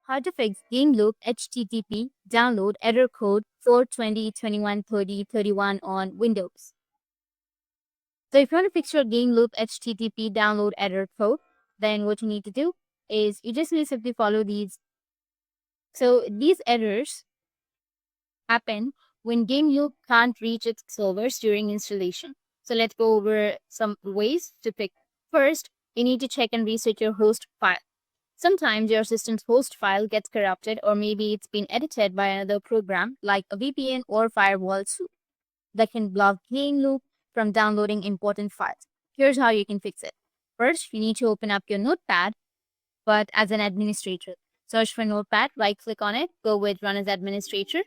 How to fix GameLoop HTTP download error code 420213031 on Windows. So if you want to fix your GameLoop HTTP download error code, then what you need to do is you just need to simply follow these. So these errors happen when GameLoop can't reach its servers during installation. So let's go over some ways to fix. First, you need to check and reset your host file. Sometimes your system's host file gets corrupted, or maybe it's been edited by another program like a VPN or firewall suite that can block GameLoop from downloading important files. Here's how you can fix it. First, you need to open up your notepad, but as an administrator. Search for notepad, right click on it, go with run as administrator,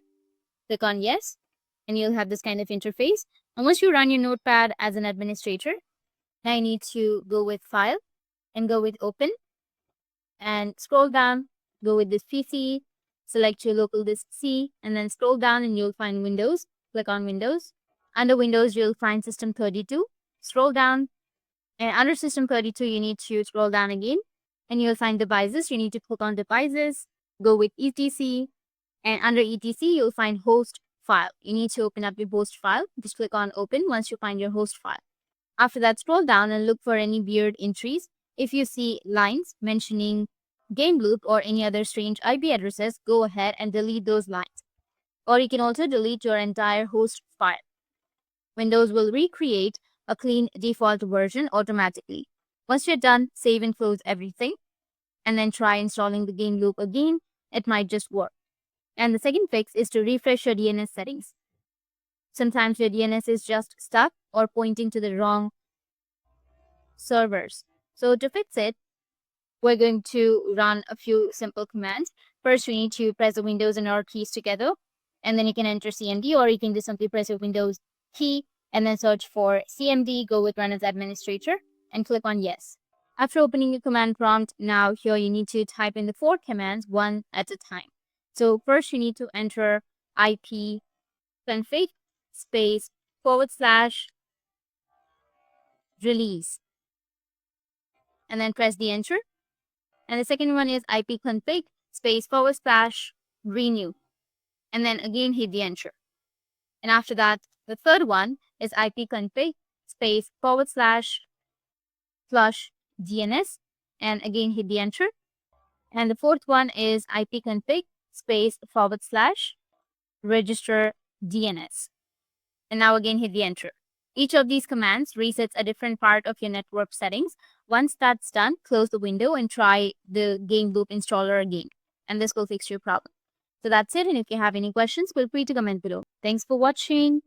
click on yes, and you'll have this kind of interface. And once you run your notepad as an administrator, now you need to go with file and go with open and scroll down, go with this PC, select your local disk C, and then scroll down and you'll find Windows. Click on Windows. Under Windows, you'll find System 32. Scroll down, and under System 32, you need to scroll down again, and you'll find Devices. You need to click on Devices, go with ETC, and under ETC, you'll find Host File. You need to open up your host file. Just click on Open once you find your host file. After that, scroll down and look for any weird entries. If you see lines mentioning GameLoop or any other strange IP addresses, go ahead and delete those lines. Or you can also delete your entire host file. Windows will recreate a clean default version automatically. Once you're done, save and close everything, and then try installing the GameLoop again. It might just work. And the second fix is to refresh your DNS settings. Sometimes your DNS is just stuck or pointing to the wrong servers. So to fix it, we're going to run a few simple commands. First, we need to press the Windows and R keys together, and then you can enter CMD, or you can just simply press your Windows key and then search for CMD, go with run as administrator, and click on yes. After opening the command prompt, now here you need to type in the 4 commands one at a time. So first you need to enter IP config space / release, and then press the enter. And the second one is ipconfig space / renew, and then again hit the enter. And after that, the third one is ipconfig space / flush DNS, and again hit the enter. And the fourth one is ipconfig space / register DNS, and now again hit the enter. Each of these commands resets a different part of your network settings. Once that's done, close the window and try the GameLoop installer again, and this will fix your problem. So that's it, and if you have any questions, feel free to comment below. Thanks for watching.